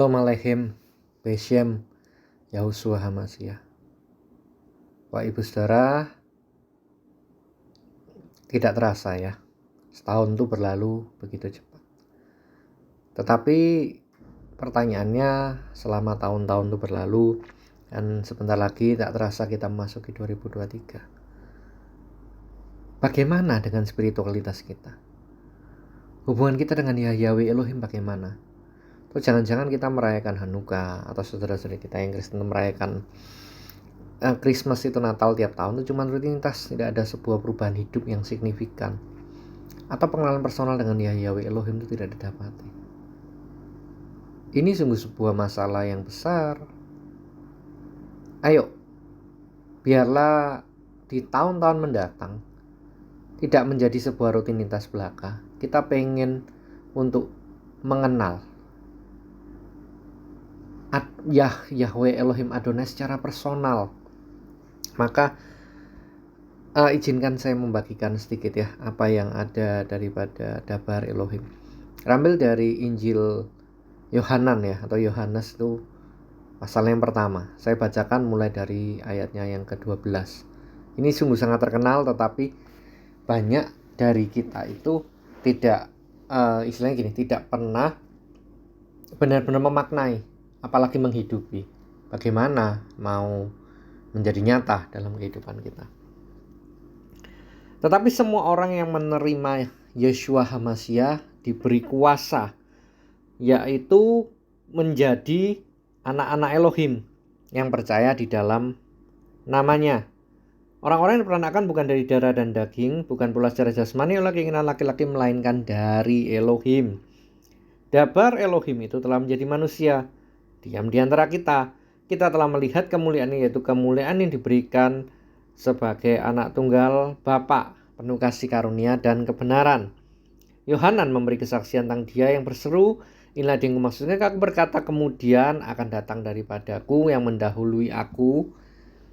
Shalom Aleichem, Beshem, Yahushua HaMashiach. Bapak Ibu Saudara, tidak terasa ya, setahun itu berlalu begitu cepat. Tetapi pertanyaannya, selama tahun-tahun itu berlalu dan sebentar lagi tak terasa kita memasuki 2023. Bagaimana dengan spiritualitas kita? Hubungan kita dengan Yahweh Elohim bagaimana? Atau jangan-jangan kita merayakan Hanukkah, atau saudara-saudara kita yang Kristen merayakan Christmas itu Natal tiap tahun itu cuma rutinitas, tidak ada sebuah perubahan hidup yang signifikan, atau pengenalan personal dengan Yahweh Elohim itu tidak didapati. Ini sungguh sebuah masalah yang besar. Ayo, biarlah di tahun-tahun mendatang tidak menjadi sebuah rutinitas belaka. Kita pengen untuk mengenal Yahweh Elohim Adonai secara personal. Maka izinkan saya membagikan sedikit ya apa yang ada daripada Dabar Elohim. Rambil dari Injil Yohanan ya, atau Yohanes itu pasal yang pertama. Saya bacakan mulai dari ayatnya yang ke-12. Ini sungguh sangat terkenal, tetapi banyak dari kita itu tidak istilahnya gini, tidak pernah benar-benar memaknai, apalagi menghidupi. Bagaimana mau menjadi nyata dalam kehidupan kita. Tetapi semua orang yang menerima Yeshua HaMashiach diberi kuasa, yaitu menjadi anak-anak Elohim yang percaya di dalam namanya. Orang-orang yang diperanakan bukan dari darah dan daging, bukan pula secara jasmani oleh keinginan laki-laki, melainkan dari Elohim. Dabar Elohim itu telah menjadi manusia, diam di antara kita. Kita telah melihat kemuliaan, yaitu kemuliaan yang diberikan sebagai anak tunggal Bapa, penuh kasih karunia dan kebenaran. Yohanan memberi kesaksian tentang Dia yang berseru, inilah Dia yang kumaksudkan. Aku berkata, kemudian akan datang daripadaku yang mendahului aku,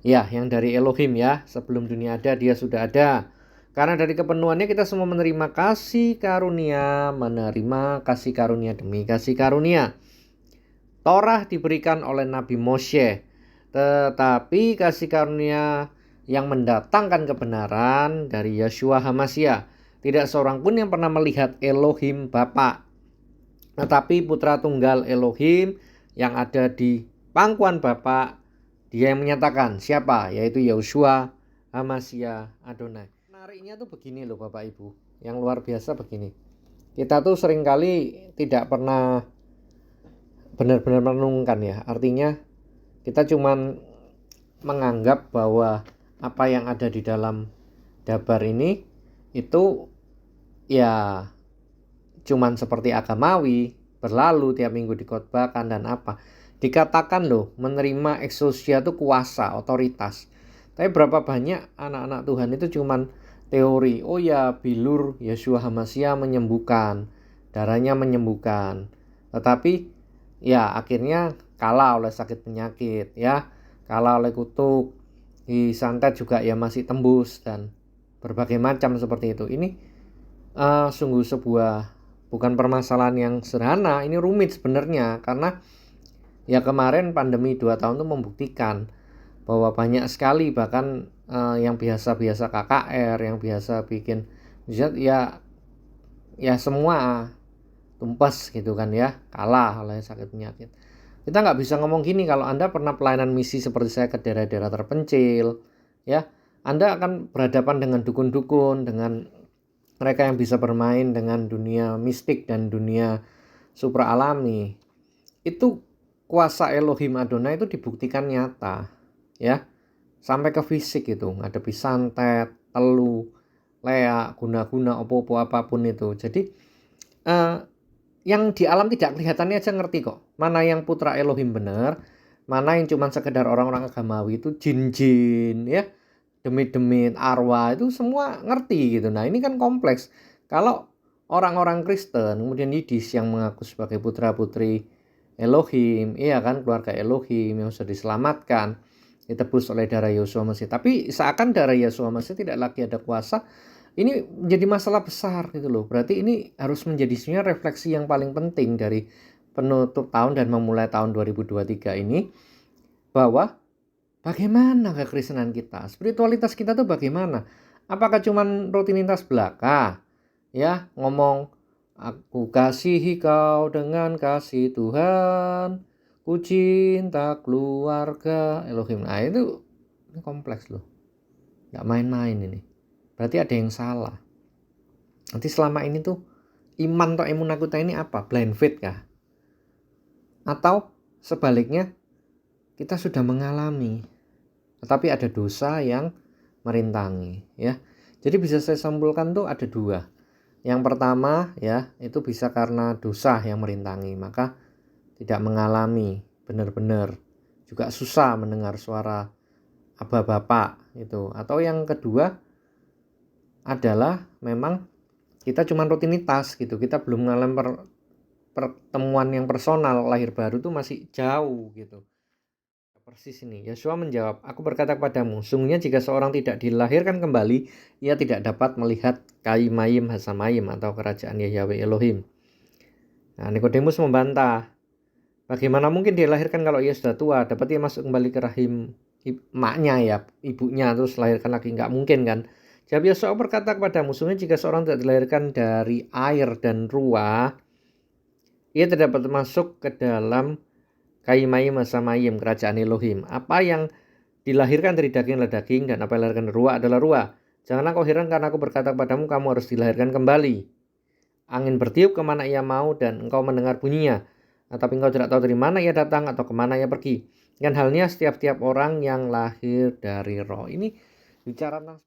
ya, yang dari Elohim ya, sebelum dunia ada Dia sudah ada. Karena dari kepenuhannya kita semua menerima kasih karunia demi kasih karunia. Torah diberikan oleh Nabi Moshe, tetapi kasih karunia yang mendatangkan kebenaran dari Yeshua HaMashiach. Tidak seorang pun yang pernah melihat Elohim Bapa, tetapi putra tunggal Elohim yang ada di pangkuan Bapa, Dia yang menyatakan siapa, yaitu Yeshua HaMashiach Adonai. Menariknya tuh begini loh Bapak Ibu, yang luar biasa begini. Kita tuh seringkali tidak pernah benar-benar merenungkan ya. Artinya kita cuman menganggap bahwa apa yang ada di dalam Dabar ini itu ya cuman seperti agamawi, berlalu tiap minggu dikhotbahkan dan apa. Dikatakan loh, menerima exousia itu kuasa, otoritas. Tapi berapa banyak anak-anak Tuhan itu cuman teori. Oh ya, bilur Yeshua HaMashiach menyembuhkan, darahnya menyembuhkan. Tetapi ya akhirnya kalah oleh sakit penyakit ya, kalah oleh kutuk, disantet juga ya masih tembus, dan berbagai macam seperti itu. Ini sungguh sebuah bukan permasalahan yang sederhana, ini rumit sebenarnya. Karena ya kemarin pandemi 2 tahun itu membuktikan bahwa banyak sekali bahkan yang biasa-biasa KKR, yang biasa bikin ya semua tumpas gitu kan ya, kalah oleh sakit penyakit. Kita nggak bisa ngomong gini kalau Anda pernah pelayanan misi seperti saya ke daerah-daerah terpencil ya, Anda akan berhadapan dengan dukun-dukun, dengan mereka yang bisa bermain dengan dunia mistik dan dunia supra alami. Itu kuasa Elohim Adonai itu dibuktikan nyata ya, sampai ke fisik itu, ngadepi santet, telu, leak, guna-guna, opo-opo apapun itu. Jadi yang di alam tidak kelihatannya aja ngerti kok, mana yang putra Elohim benar, mana yang cuma sekedar orang-orang agamawi itu jin-jin ya, demit-demit, arwah, itu semua ngerti gitu. Nah ini kan kompleks. Kalau orang-orang Kristen kemudian Yiddish yang mengaku sebagai putra-putri Elohim, iya kan, keluarga Elohim yang sudah diselamatkan, ditebus oleh darah Yeshua Mesih, tapi seakan darah Yeshua Mesih tidak lagi ada kuasa. Ini menjadi masalah besar gitu loh. Berarti ini harus menjadi sebenarnya refleksi yang paling penting dari penutup tahun dan memulai tahun 2023 ini, bahwa bagaimana kekristenan kita, spiritualitas kita tuh bagaimana? Apakah cuman rutinitas belaka? Ya, ngomong aku kasihi kau dengan kasih Tuhan, ku cinta keluarga Elohim. Nah, itu kompleks loh. Nggak main-main ini. Berarti ada yang salah. Nanti selama ini tuh iman atau emunah kita ini apa? Blind faith kah? Atau sebaliknya kita sudah mengalami, tetapi ada dosa yang merintangi, ya. Jadi bisa saya simpulkan tuh ada dua. Yang pertama ya, itu bisa karena dosa yang merintangi, maka tidak mengalami benar-benar, juga susah mendengar suara Aba Bapak itu. Atau yang kedua adalah memang kita cuma rutinitas gitu, kita belum mengalami pertemuan yang personal, lahir baru tuh masih jauh gitu. Persis ini, Yosua menjawab, aku berkata kepadamu, sungguhnya jika seorang tidak dilahirkan kembali, ia tidak dapat melihat Kaimayim Hasamayim atau kerajaan Yahweh Elohim. Nah, Nikodemus membantah, bagaimana mungkin dia dilahirkan kalau ia sudah tua? Dapat ia masuk kembali ke rahim emaknya ya, ibunya, terus lahirkan lagi? Nggak mungkin kan? Jawab Yosua berkata kepadamu, sungguhnya jika seorang tidak dilahirkan dari air dan ruah, ia tidak dapat masuk ke dalam Kaimayim Hasamayim, kerajaan Elohim. Apa yang dilahirkan dari daging adalah daging, dan apa yang dilahirkan dari ruah adalah ruah. Janganlah kau heran karena aku berkata kepadamu, kamu harus dilahirkan kembali. Angin bertiup kemana ia mau dan engkau mendengar bunyinya. Tapi engkau tidak tahu dari mana ia datang atau kemana ia pergi. Dan halnya setiap-tiap orang yang lahir dari roh. Ini bicara tentang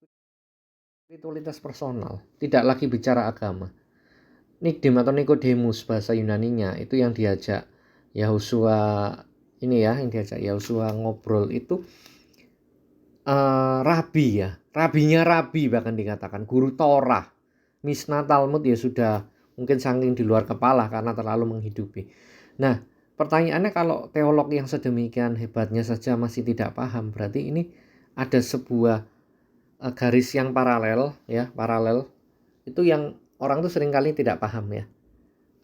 spiritualitas personal, tidak lagi bicara agama. Nikdim atau Nikodemus bahasa Yunaninya itu yang diajak Yahusua ini ya, yang diajak Yahusua ngobrol itu rabi ya, rabinya rabi bahkan dikatakan, guru Torah, Mishnah Talmud ya sudah mungkin saking di luar kepala karena terlalu menghidupi. Nah, pertanyaannya kalau teolog yang sedemikian hebatnya saja masih tidak paham, berarti ini ada sebuah garis yang paralel ya, paralel itu yang orang tuh seringkali tidak paham ya,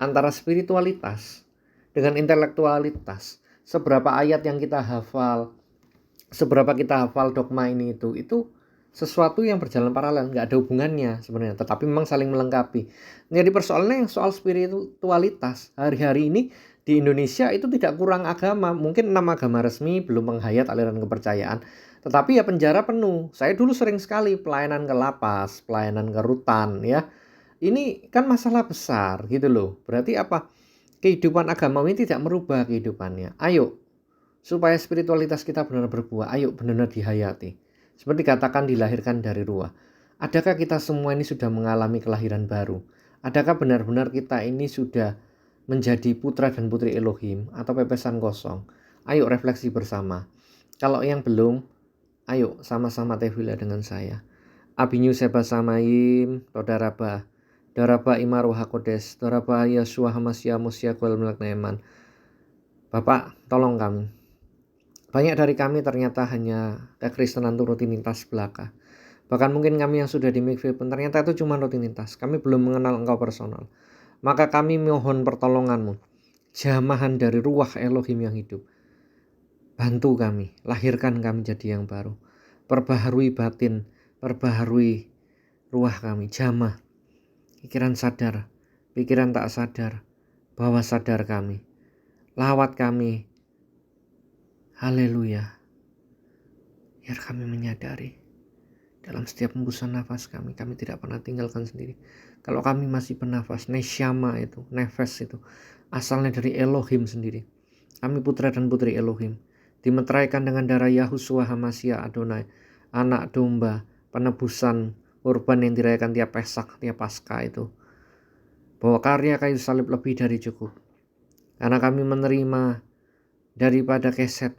antara spiritualitas dengan intelektualitas. Seberapa ayat yang kita hafal, seberapa kita hafal dogma ini itu sesuatu yang berjalan paralel, nggak ada hubungannya sebenarnya, tetapi memang saling melengkapi. Jadi persoalannya yang soal spiritualitas hari-hari ini di Indonesia itu tidak kurang agama, mungkin 6 agama resmi belum menghayat aliran kepercayaan, tetapi ya penjara penuh. Saya dulu sering sekali pelayanan ke lapas, pelayanan ke rutan ya. Ini kan masalah besar gitu loh. Berarti apa? Kehidupan agama ini tidak merubah kehidupannya. Ayo, supaya spiritualitas kita benar berbuah, ayo benar-benar dihayati. Seperti katakan dilahirkan dari ruah. Adakah kita semua ini sudah mengalami kelahiran baru? Adakah benar-benar kita ini sudah menjadi putra dan putri Elohim atau pepesan kosong? Ayo refleksi bersama. Kalau yang belum, ayo sama-sama tefila dengan saya. Abinyu Seba Samayim, Todaraba, Daraba Imaru Hakodes, Daraba Yasua Hamasya Musya Kual Melak Neman. Bapak, tolong kami. Banyak dari kami ternyata hanya kekristenan itu rutinitas belaka. Bahkan mungkin kami yang sudah di Mikville pun ternyata itu cuma rutinitas. Kami belum mengenal Engkau personal. Maka kami mohon pertolongan-Mu. Jamahan dari ruah Elohim yang hidup. Bantu kami, lahirkan kami jadi yang baru. Perbaharui batin, perbaharui ruah kami, jamah. Pikiran sadar, pikiran tak sadar, bawah sadar kami. Lawat kami. Haleluya. Biar kami menyadari dalam setiap hembusan nafas kami tidak pernah tinggalkan sendiri. Kalau kami masih bernafas, nesyama itu, nefes itu, asalnya dari Elohim sendiri. Kami putra dan putri Elohim, dimeteraikan dengan darah Yahusua Hamasya Adonai, anak domba, penebusan kurban yang dirayakan tiap Pesak, tiap Paskah itu. Bahwa karya kayu salib lebih dari cukup. Karena kami menerima daripada keset,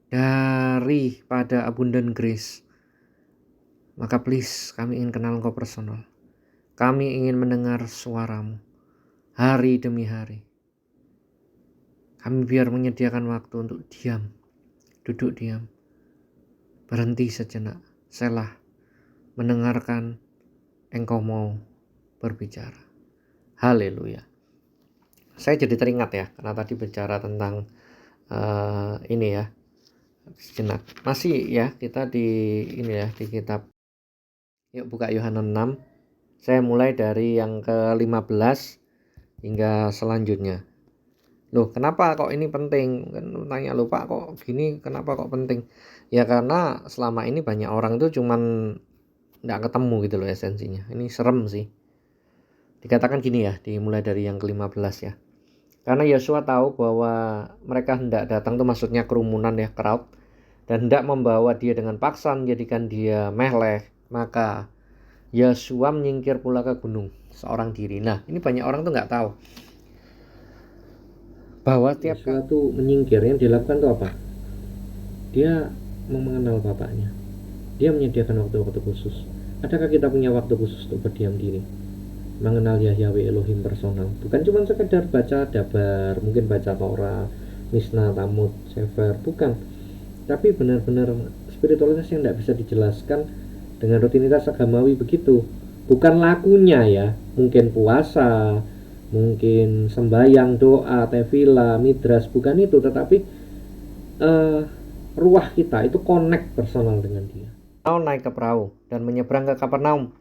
daripada abundant grace. Maka please, kami ingin kenal Engkau personal. Kami ingin mendengar suara-Mu hari demi hari. Kami biar menyediakan waktu untuk diam, duduk diam, berhenti sejenak, selah, mendengarkan Engkau mau berbicara. Haleluya. Saya jadi teringat ya, karena tadi bicara tentang ini ya, sejenak. Masih ya, kita di ini ya, di kitab. Yuk buka Yohanes 6. Saya mulai dari yang ke-15 hingga selanjutnya. Loh, kenapa kok ini penting? Kan tanya, loh Pak, kok gini, kenapa kok penting? Ya karena selama ini banyak orang tuh cuman nggak ketemu gitu loh esensinya. Ini serem sih. Dikatakan gini ya, dimulai dari yang ke-15 ya. Karena Yosua tahu bahwa mereka hendak datang tuh maksudnya kerumunan ya, crowd, dan hendak membawa dia dengan paksa menjadikan dia meleh, maka Yosua menyingkir pula ke gunung seorang diri. Nah, ini banyak orang tuh nggak tahu bahwa tiap Yosua tuh menyingkir, yang dilakukan tuh apa? Dia mau mengenal bapaknya. Dia menyediakan waktu-waktu khusus. Adakah kita punya waktu khusus untuk berdiam diri? Mengenal Yahweh Elohim personal. Bukan cuma sekedar baca dabar, mungkin baca Torah, Mishnah, Talmud, Sefer, bukan. Tapi benar-benar spiritualitas yang tidak bisa dijelaskan dengan rutinitas agamawi begitu. Bukan lakunya ya, mungkin puasa, mungkin sembahyang, doa, tefillah, midras, bukan itu, tetapi ruah kita itu connect personal dengan dia. Naik ke perahu dan menyeberang ke Kapernaum.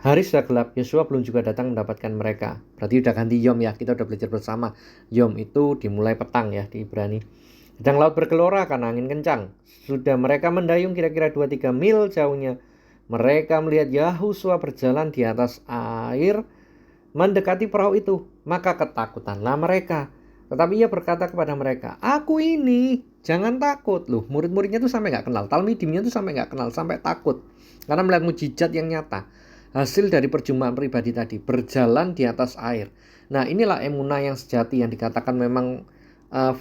Hari sudah gelap, Yosua belum juga datang mendapatkan mereka. Berarti udah ganti Yom ya, kita udah belajar bersama. Yom itu dimulai petang ya di Ibrani. Sedang laut bergelora karena angin kencang. Sudah mereka mendayung kira-kira 2-3 mil jauhnya. Mereka melihat Yahusua berjalan di atas air mendekati perahu itu. Maka ketakutanlah mereka. Tetapi ia berkata kepada mereka, aku ini, jangan takut. Loh, murid-muridnya tuh sampai gak kenal. Talmidimnya tuh sampai gak kenal, sampai takut. Karena melihat mujizat yang nyata. Hasil dari perjumpaan pribadi tadi, berjalan di atas air. Nah, inilah emunah yang sejati yang dikatakan memang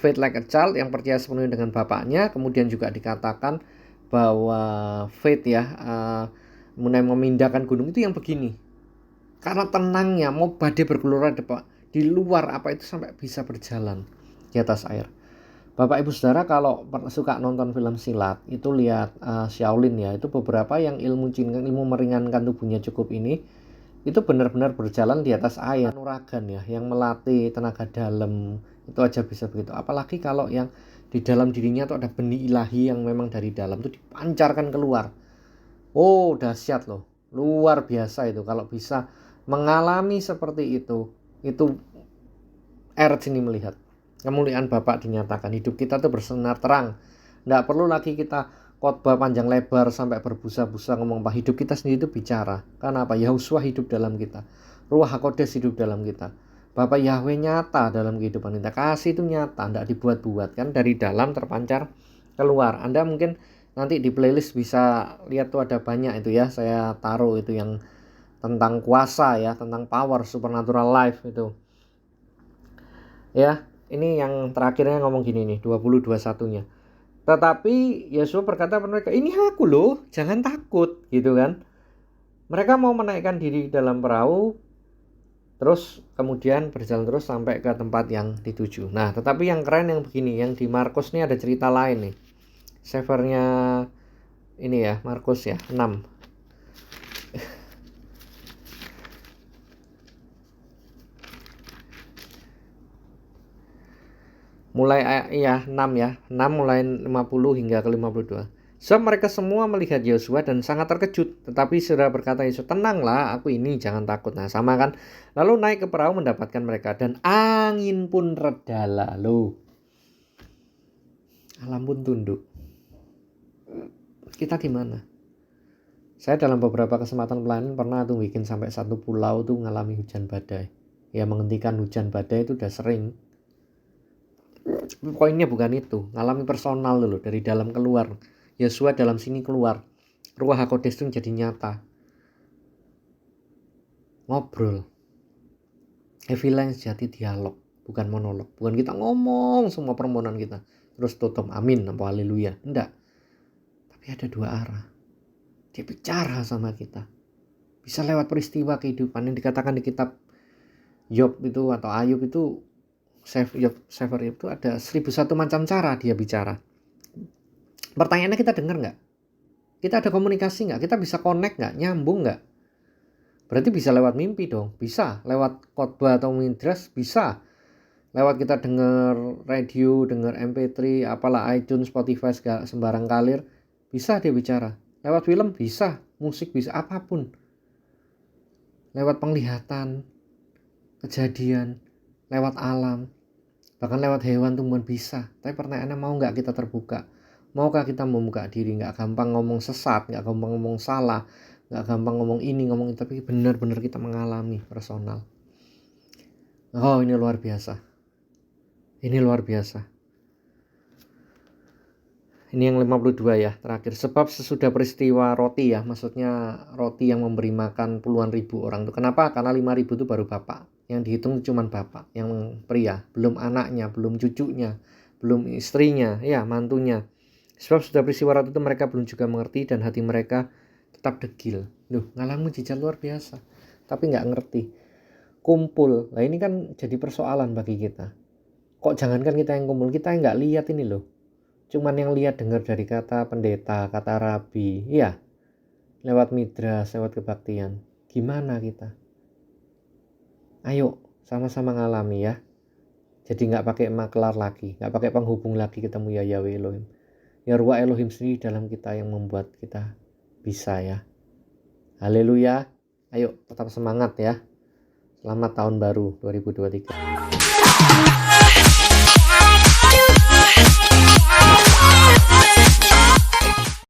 faith like a child, yang percaya sepenuhnya dengan bapaknya. Kemudian juga dikatakan bahwa faith ya, emunah yang memindahkan gunung itu yang begini. Karena tenangnya, mau badai bergelora di luar apa itu sampai bisa berjalan di atas air. Bapak Ibu Saudara kalau suka nonton film silat itu lihat Shaolin ya, itu beberapa yang ilmu meringankan tubuhnya cukup ini itu benar-benar berjalan di atas air. Kanuragan ya, yang melatih tenaga dalam itu aja bisa begitu. Apalagi kalau yang di dalam dirinya tuh ada benih ilahi yang memang dari dalam tuh dipancarkan keluar. Oh, dahsyat loh. Luar biasa itu kalau bisa mengalami seperti itu sini melihat. Kemuliaan Bapa dinyatakan, hidup kita tuh bersinar terang. Nggak perlu lagi kita khotbah panjang lebar sampai berbusa-busa ngomong apa. Hidup kita sendiri itu bicara. Karena apa? Yahusua hidup dalam kita. Ruach HaKodes hidup dalam kita. Bapak Yahweh nyata dalam kehidupan kita. Kasih itu nyata, nggak dibuat-buat kan. Dari dalam terpancar keluar. Anda mungkin nanti di playlist bisa lihat tuh ada banyak itu ya. Saya taruh itu yang tentang kuasa ya, tentang power, supernatural life itu. Ya, ini yang terakhirnya ngomong gini nih, 20:21-nya. Tetapi Yesus berkata kepada mereka, ini aku loh, jangan takut, gitu kan. Mereka mau menaikkan diri dalam perahu, terus kemudian berjalan terus sampai ke tempat yang dituju. Nah, tetapi yang keren yang begini, yang di Markus nih ada cerita lain nih. Sefernya ini ya, Markus ya, 6. Mulai ya 6 ya, 6 mulai 50 hingga ke 52. Sebab mereka semua melihat Yosua dan sangat terkejut. Tetapi saudara berkata Yesus, tenanglah, aku ini, jangan takut. Nah sama kan. Lalu naik ke perahu mendapatkan mereka. Dan angin pun reda lalu. Alam pun tunduk. Kita gimana? Saya dalam beberapa kesempatan pelayanan pernah tuh bikin sampai satu pulau tuh mengalami hujan badai. Ya menghentikan hujan badai itu udah sering. Poinnya bukan itu. Ngalami personal dulu, dari dalam keluar. Yosua dalam sini keluar. Ruach HaKodes itu jadi nyata. Ngobrol. Evilah yang sejati dialog, bukan monolog. Bukan kita ngomong semua permohonan kita terus tutup amin apa haleluya. Enggak. Tapi ada dua arah. Dia bicara sama kita. Bisa lewat peristiwa kehidupan yang dikatakan di kitab Yob itu atau Ayub itu, Sefer itu ada 1001 macam cara dia bicara. Pertanyaannya, kita dengar nggak? Kita ada komunikasi nggak? Kita bisa connect nggak? Nyambung nggak? Berarti bisa lewat mimpi dong, bisa lewat khotbah atau midras, bisa lewat kita denger radio, denger MP3, apalah iTunes, Spotify, segala sembarang kalir, bisa dia bicara. Lewat film bisa, musik bisa, apapun. Lewat penglihatan, kejadian, lewat alam, bahkan lewat hewan, tumbuhan bisa. Tapi pertanyaannya, mau nggak kita terbuka? Maukah kita membuka diri? Nggak gampang ngomong sesat, nggak gampang ngomong salah, nggak gampang ngomong ini, ngomong itu, tapi benar-benar kita mengalami personal. Oh, ini luar biasa. Ini luar biasa. Ini yang 52 ya, terakhir. Sebab sesudah peristiwa roti ya, maksudnya roti yang memberi makan puluhan ribu orang itu. Kenapa? Karena 5.000 itu baru bapak. Yang dihitung cuma bapak, yang pria. Belum anaknya, belum cucunya, belum istrinya, ya mantunya. Sebab sudah peristiwa roti itu mereka belum juga mengerti dan hati mereka tetap degil. Loh, ngalamin mujizat luar biasa. Tapi nggak ngerti. Kumpul. Nah ini kan jadi persoalan bagi kita. Kok jangankan kita yang kumpul, kita yang nggak lihat ini loh. Cuman yang lihat dengar dari kata pendeta, kata rabi, iya, lewat midras, lewat kebaktian. Gimana kita? Ayo sama-sama ngalami ya. Jadi nggak pakai maklar lagi, nggak pakai penghubung lagi ketemu ya Yahweh Elohim. Ya Ruach Elohim sendiri dalam kita yang membuat kita bisa ya. Haleluya. Ayo tetap semangat ya. Selamat tahun baru 2023.